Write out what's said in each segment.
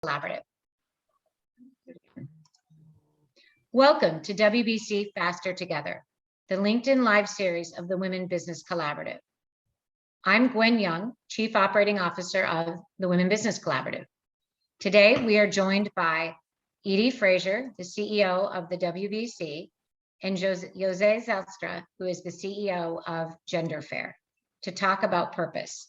Collaborative. Welcome to WBC Faster Together, the LinkedIn Live series of the Women Business Collaborative. I'm Gwen Young, Chief Operating Officer of the Women Business Collaborative. Today, we are joined by Edie Frazier, the CEO of the WBC, and Jose Zeilstra, who is the CEO of Gender Fair, to talk about purpose.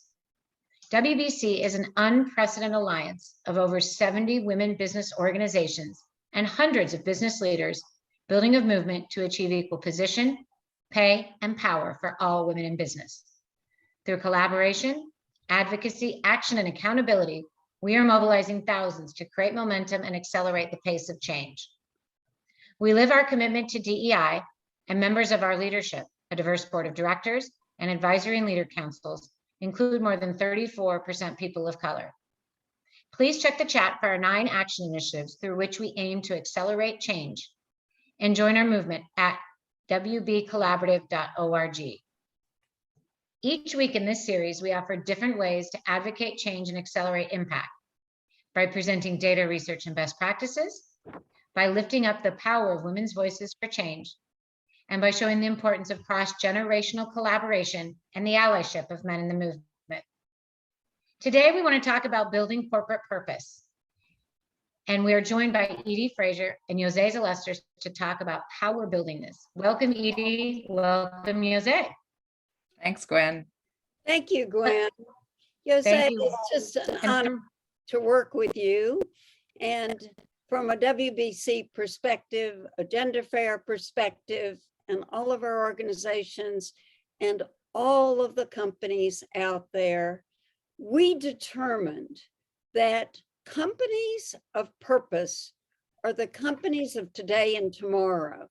WBC is an unprecedented alliance of over 70 women business organizations and hundreds of business leaders building a movement to achieve equal position, pay, and power for all women in business. Through collaboration, advocacy, action, and accountability, we are mobilizing thousands to create momentum and accelerate the pace of change. We live our commitment to DEI, and members of our leadership, a diverse board of directors, and advisory and leader councils include more than 34% people of color. Please check the chat for our 9 action initiatives through which we aim to accelerate change, and join our movement at wbcollaborative.org. Each week in this series, we offer different ways to advocate change and accelerate impact by presenting data, research, and best practices, by lifting up the power of women's voices for change, and by showing the importance of cross-generational collaboration and the allyship of men in the movement. Today, we want to talk about building corporate purpose. And we are joined by Edie Frazier and Jose Zeilstra to talk about how we're building this. Welcome, Edie. Welcome, Jose. Thanks, Gwen. Thank you, Gwen. Jose, it's just an honor to work with you. And from a WBC perspective, a Gender Fair perspective, and all of our organizations and all of the companies out there, we determined that companies of purpose are the companies of today and tomorrow,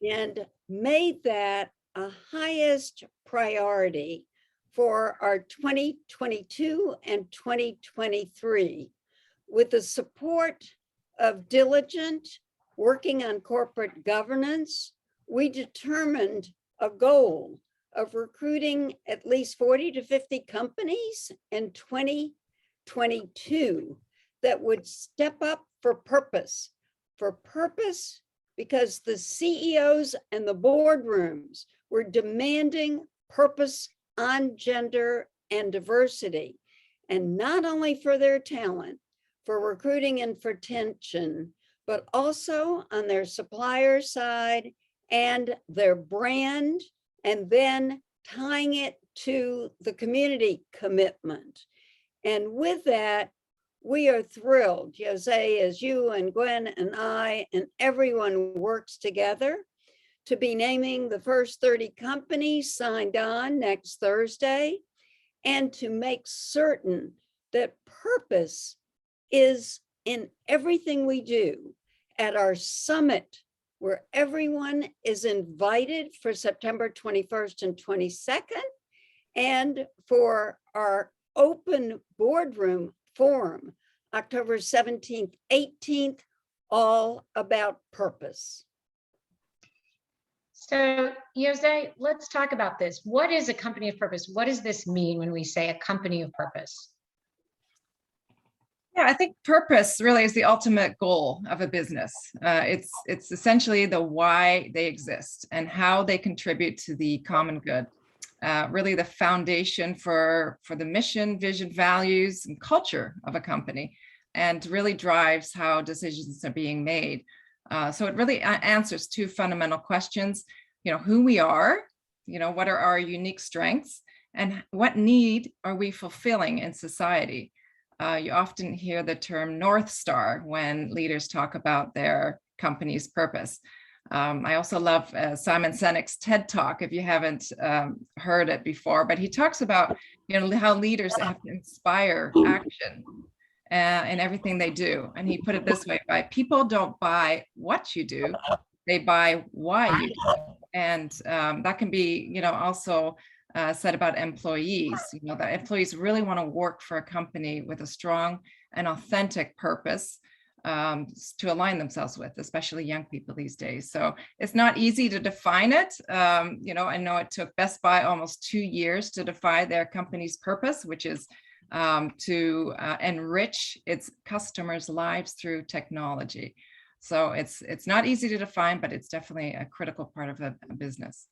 and made that a highest priority for our 2022 and 2023, with the support of diligent working on corporate governance. We determined a goal of recruiting at least 40 to 50 companies in 2022 that would step up for purpose because the CEOs and the boardrooms were demanding purpose on gender and diversity, and not only for their talent, for recruiting and for retention, but also on their supplier side and their brand, and then tying it to the community commitment. And with that, we are thrilled, Jose, as you and Gwen and I and everyone works together, to be naming the first 30 companies signed on next Thursday, and to make certain that purpose is in everything we do. At our summit, where everyone is invited for September 21st and 22nd, and for our open boardroom forum, October 17th, 18th, all about purpose. So, Jose, let's talk about this. What is a company of purpose? What does this mean when we say a company of purpose? Yeah, I think purpose really is the ultimate goal of a business. It's essentially the why they exist and how they contribute to the common good. Really the foundation for the mission, vision, values, and culture of a company, and really drives how decisions are being made. So it really answers 2 fundamental questions, who we are, what are our unique strengths, and what need are we fulfilling in society? You often hear the term North Star when leaders talk about their company's purpose. I also love Simon Sinek's TED Talk, if you haven't heard it before, but he talks about how leaders have to inspire action in everything they do. And he put it this way: people don't buy what you do, they buy why you do. And that can be also said about employees. That employees really want to work for a company with a strong and authentic purpose to align themselves with, especially young people these days. So it's not easy to define it. I know it took Best Buy almost 2 years to define their company's purpose, which is to enrich its customers' lives through technology. So it's not easy to define, but it's definitely a critical part of a business.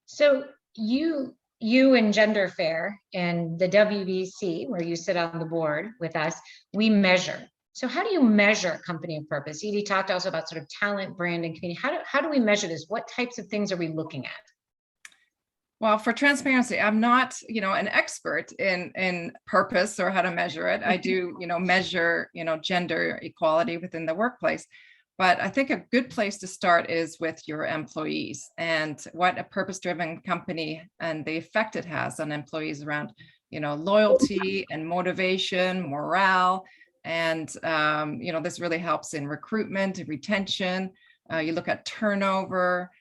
So you and Gender Fair and the WBC, where you sit on the board with us, we measure. So how do you measure company of purpose? Edie talked also about sort of talent, brand, and community. How do we measure this? What types of things are we looking at? Well, for transparency, I'm not, an expert in purpose or how to measure it. I do, measure, gender equality within the workplace. But I think a good place to start is with your employees and what a purpose-driven company and the effect it has on employees around, loyalty and motivation, morale. And, this really helps in recruitment, retention. You look at turnover.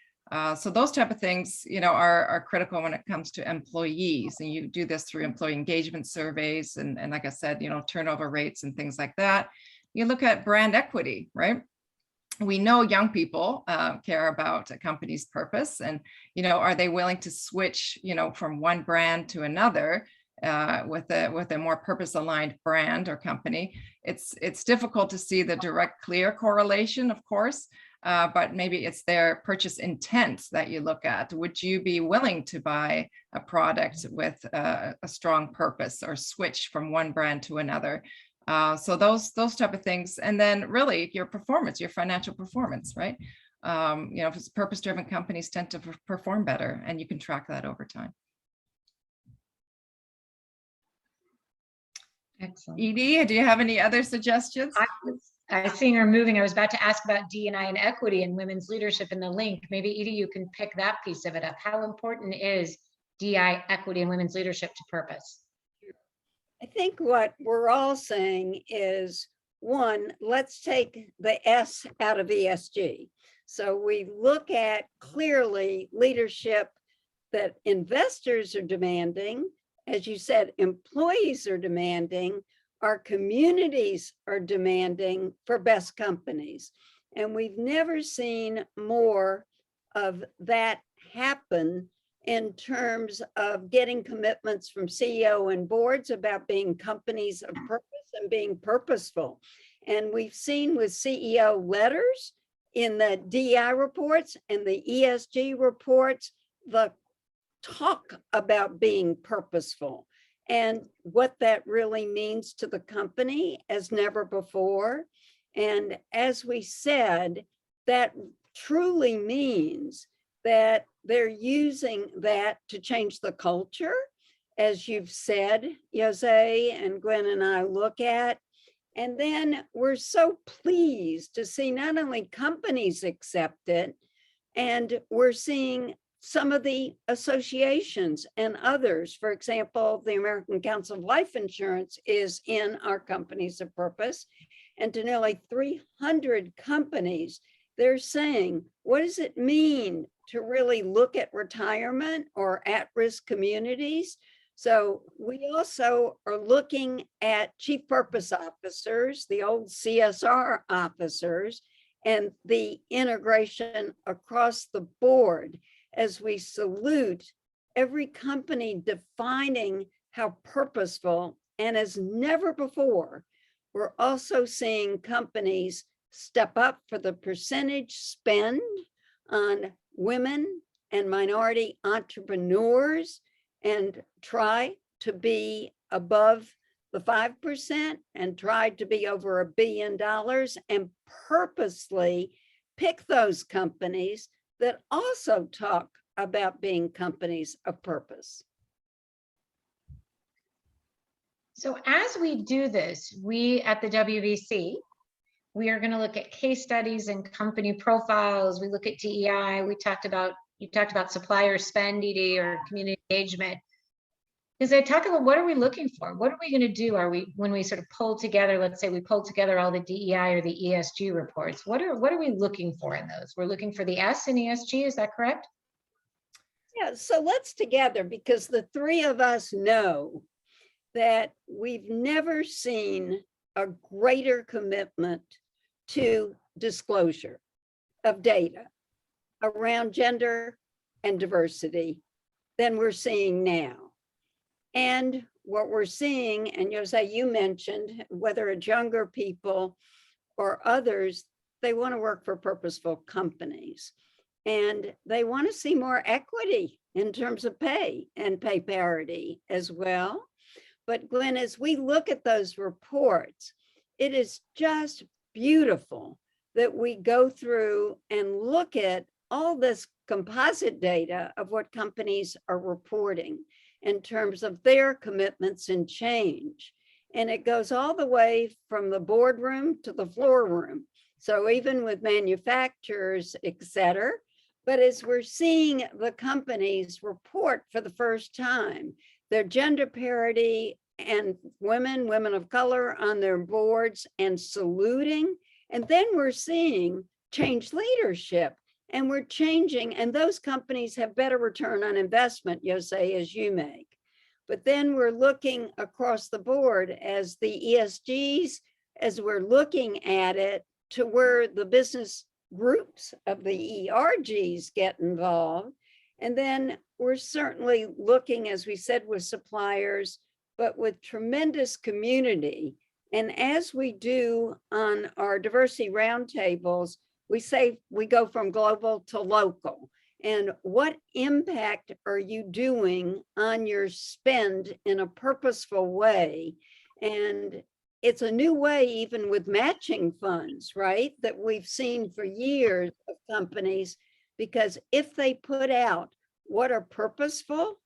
So those type of things, are critical when it comes to employees. And you do this through employee engagement surveys and like I said, turnover rates and things like that. You look at brand equity, right? We know young people care about a company's purpose, and are they willing to switch from one brand to another with a more purpose aligned brand or company. It's difficult to see the direct clear correlation, of course, but maybe it's their purchase intent that you look at. Would you be willing to buy a product with a strong purpose or switch from one brand to another? So those type of things, and then really your performance, your financial performance, right? If it's purpose-driven, companies tend to perform better, and you can track that over time. Excellent. Edie, do you have any other suggestions? I see her moving. I was about to ask about D&I and equity and women's leadership in the link. Maybe Edie, you can pick that piece of it up. How important is DI, equity, and women's leadership to purpose? I think what we're all saying is, one, let's take the S out of ESG. So we look at clearly leadership that investors are demanding, as you said, employees are demanding, our communities are demanding for best companies. And we've never seen more of that happen in terms of getting commitments from CEO and boards about being companies of purpose and being purposeful. And we've seen with CEO letters in the DEI reports and the ESG reports, the talk about being purposeful and what that really means to the company as never before. And as we said, that truly means that they're using that to change the culture, as you've said, Jose and Gwen and I look at. And then we're so pleased to see not only companies accept it, and we're seeing some of the associations and others. For example, the American Council of Life Insurance is in our companies of purpose, and to nearly 300 companies, they're saying, what does it mean to really look at retirement or at-risk communities? So we also are looking at chief purpose officers, the old CSR officers, and the integration across the board as we salute every company defining how purposeful, and as never before, we're also seeing companies step up for the percentage spend on women and minority entrepreneurs and try to be above the 5% and try to be over $1 billion and purposely pick those companies that also talk about being companies of purpose. So as we do this, we at the WBC, we are going to look at case studies and company profiles. We look at DEI. You talked about supplier spend, Edie, or community engagement. Because I talk about what are we looking for? What are we going to do? When we sort of pull together, let's say we pull together all the DEI or the ESG reports, what are we looking for in those? We're looking for the S in ESG, is that correct? Yeah, so let's together, because the three of us know that we've never seen a greater commitment to disclosure of data around gender and diversity than we're seeing now. And what we're seeing, and Jose, you mentioned, whether it's younger people or others, they want to work for purposeful companies. And they want to see more equity in terms of pay and pay parity as well. But Gwen, as we look at those reports, it is just beautiful that we go through and look at all this composite data of what companies are reporting in terms of their commitments and change. And it goes all the way from the boardroom to the floor room. So even with manufacturers, et cetera. But as we're seeing the companies report for the first time, their gender parity and women of color on their boards and saluting. And then we're seeing change leadership, and we're changing, and those companies have better return on investment, Jose, as you make. But then we're looking across the board as the ESGs, as we're looking at it to where the business groups of the ERGs get involved. And then we're certainly looking, as we said, with suppliers, but with tremendous community. And as we do on our diversity roundtables, we say we go from global to local. And what impact are you doing on your spend in a purposeful way? And it's a new way, even with matching funds, right? That we've seen for years of companies, because if they put out what are purposeful,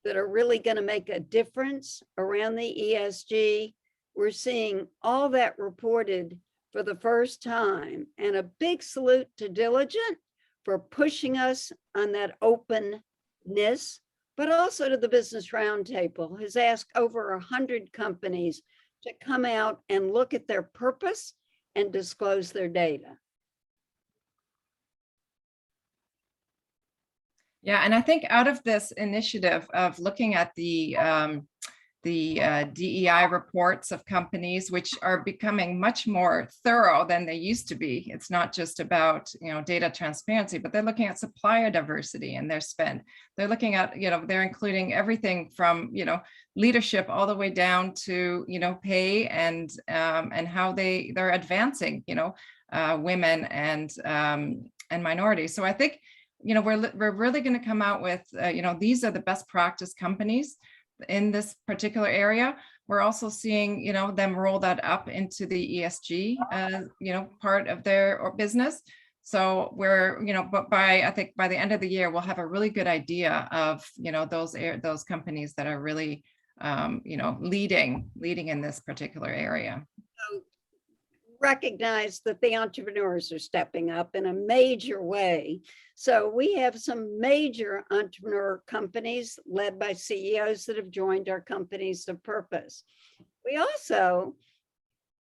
that are really going to make a difference around the ESG, we're seeing all that reported for the first time. And a big salute to Diligent for pushing us on that openness, but also to the Business Roundtable, has asked over 100 companies to come out and look at their purpose and disclose their data. Yeah, and I think out of this initiative of looking at the DEI reports of companies, which are becoming much more thorough than they used to be. It's not just about, data transparency, but they're looking at supplier diversity in their spend. They're looking at, they're including everything from, leadership all the way down to, pay and how they're advancing, women and minorities. So I think, we're really going to come out with, these are the best practice companies in this particular area. We're also seeing, them roll that up into the ESG, part of their business. So we're, but I think by the end of the year, we'll have a really good idea of, those companies that are really, leading in this particular area. So recognize that the entrepreneurs are stepping up in a major way. So we have some major entrepreneur companies led by CEOs that have joined our companies of purpose. We also,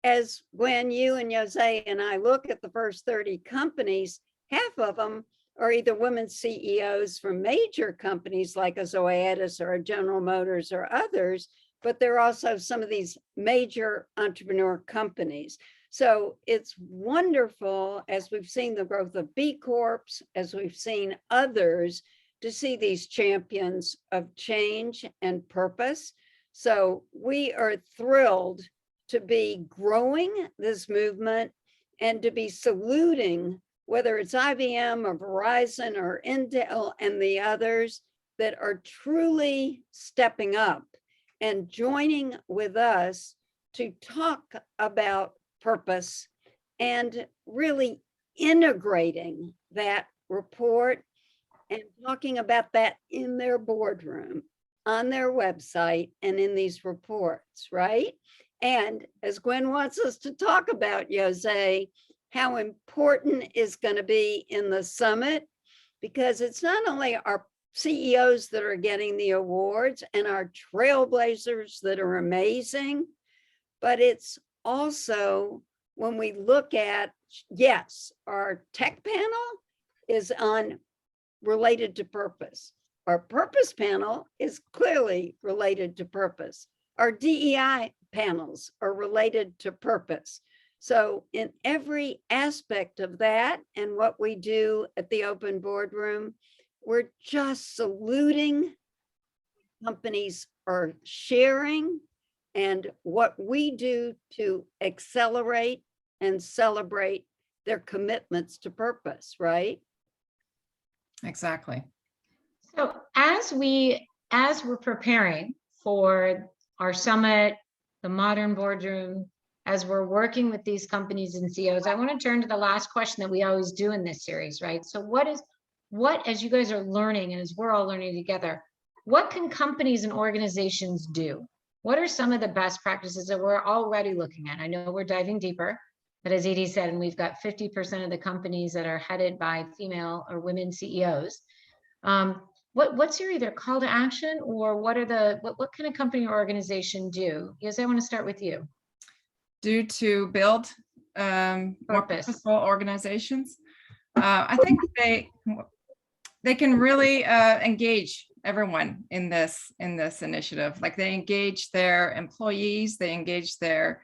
as when you and Jose and I look at the first 30 companies, half of them are either women CEOs from major companies like a Zoetis or a General Motors or others, but they're also some of these major entrepreneur companies. So it's wonderful, as we've seen the growth of B Corps, as we've seen others, to see these champions of change and purpose. So we are thrilled to be growing this movement and to be saluting, whether it's IBM or Verizon or Intel and the others that are truly stepping up and joining with us to talk about purpose and really integrating that report and talking about that in their boardroom, on their website, and in these reports, right? And as Gwen wants us to talk about, Jose, how important is going to be in the summit, because it's not only our CEOs that are getting the awards and our trailblazers that are amazing, but it's also when we look at, yes, our tech panel is on related to purpose. Our purpose panel is clearly related to purpose. Our DEI panels are related to purpose. So in every aspect of that and what we do at the open boardroom, we're just saluting companies are sharing and what we do to accelerate and celebrate their commitments to purpose, right? Exactly. So as we're preparing for our summit, the modern boardroom, as we're working with these companies and CEOs, I want to turn to the last question that we always do in this series, right? So what, as you guys are learning and as we're all learning together, what can companies and organizations do? What are some of the best practices that we're already looking at? I know we're diving deeper, but as Edie said, and we've got 50% of the companies that are headed by female or women CEOs. What's your either call to action or what can a company or organization do? Yes, I want to start with you. Due to build more Purpose. purposeful organizations. I think they can really engage everyone in this initiative. Like they engage their employees, they engage their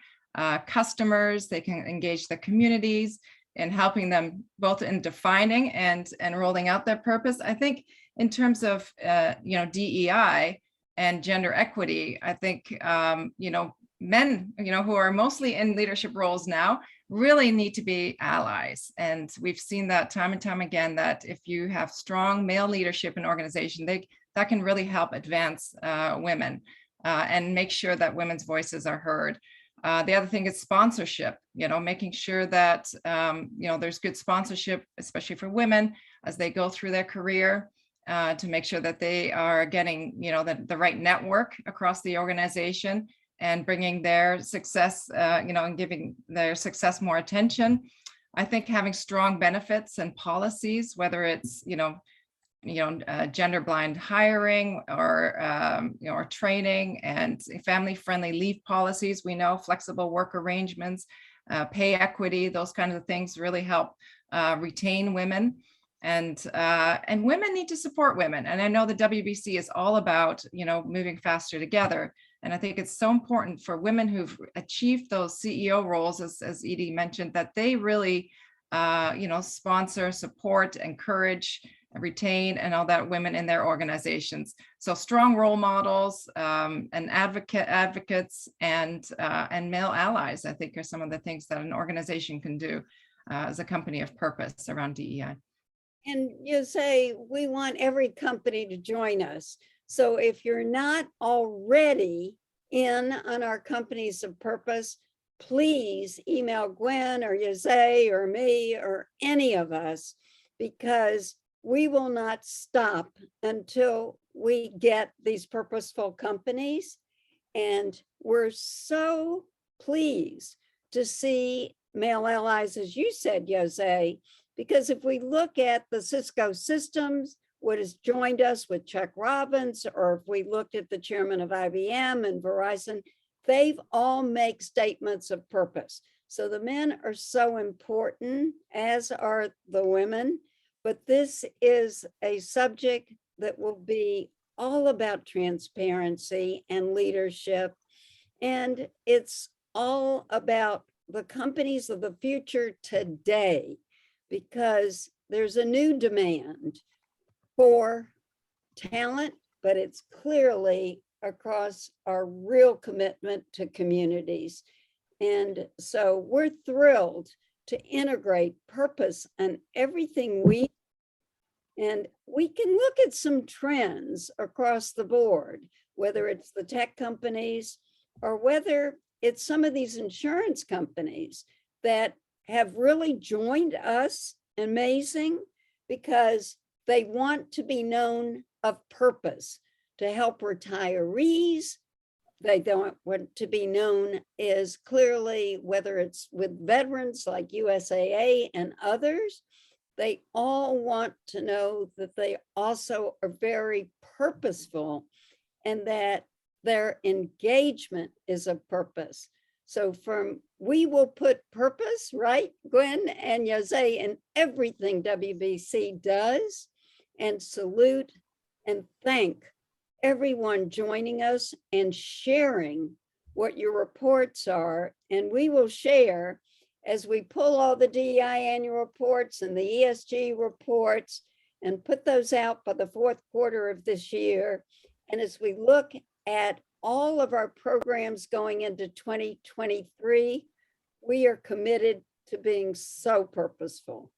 customers, they can engage the communities in helping them both in defining and rolling out their purpose. I think in terms of DEI and gender equity, I think men, who are mostly in leadership roles now, really need to be allies. And we've seen that time and time again, that if you have strong male leadership in organization, that can really help advance women and make sure that women's voices are heard. The other thing is sponsorship, making sure that, there's good sponsorship, especially for women as they go through their career, to make sure that they are getting, the right network across the organization and bringing their success, and giving their success more attention. I think having strong benefits and policies, whether it's, gender blind hiring or training and family friendly leave policies, we know flexible work arrangements, pay equity, those kinds of things really help retain women. And women need to support women. And I know the WBC is all about, moving faster together. And I think it's so important for women who've achieved those CEO roles, as Edie mentioned, that they really, sponsor, support, encourage, retain, and all that women in their organizations. So strong role models and advocates and male allies, I think, are some of the things that an organization can do as a company of purpose around DEI. And you say, we want every company to join us. So if you're not already in on our companies of purpose, please email Gwen or Jose or me or any of us, because we will not stop until we get these purposeful companies. And we're so pleased to see male allies, as you said, Jose, because if we look at the Cisco Systems, what has joined us with Chuck Robbins, or if we looked at the chairman of IBM and Verizon, they've all make statements of purpose. So the men are so important, as are the women, but this is a subject that will be all about transparency and leadership. And it's all about the companies of the future today, because there's a new demand for talent, but it's clearly across our real commitment to communities. And so we're thrilled to integrate purpose and everything and we can look at some trends across the board, whether it's the tech companies or whether it's some of these insurance companies that have really joined us. Amazing, because they want to be known of purpose to help retirees. They don't want to be known as clearly, whether it's with veterans like USAA and others, they all want to know that they also are very purposeful and that their engagement is a purpose. So we will put purpose, right, Gwen and Jose, in everything WBC does, and salute and thank everyone joining us and sharing what your reports are. And we will share as we pull all the DEI annual reports and the ESG reports and put those out by the fourth quarter of this year. And as we look at all of our programs going into 2023. We are committed to being so purposeful.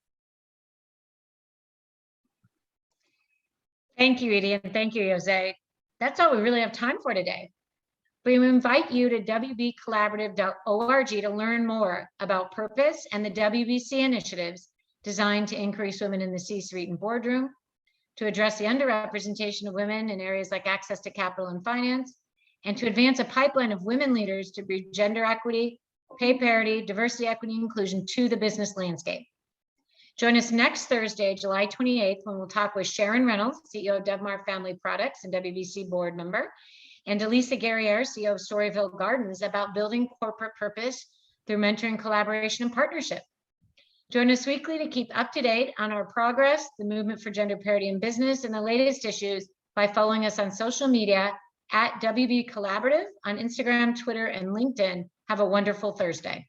Thank you, Edie, and thank you, Jose. That's all we really have time for today. We invite you to wbcollaborative.org to learn more about purpose and the WBC initiatives designed to increase women in the C-suite and boardroom, to address the underrepresentation of women in areas like access to capital and finance, and to advance a pipeline of women leaders to bring gender equity, pay parity, diversity, equity, and inclusion to the business landscape. Join us next Thursday, July 28th, when we'll talk with Sharon Reynolds, CEO of Devmar Family Products and WBC board member, and Elisa Guerriere, CEO of Storyville Gardens, about building corporate purpose through mentoring, collaboration, and partnership. Join us weekly to keep up to date on our progress, the movement for gender parity in business, and the latest issues by following us on social media at WB Collaborative on Instagram, Twitter, and LinkedIn. Have a wonderful Thursday.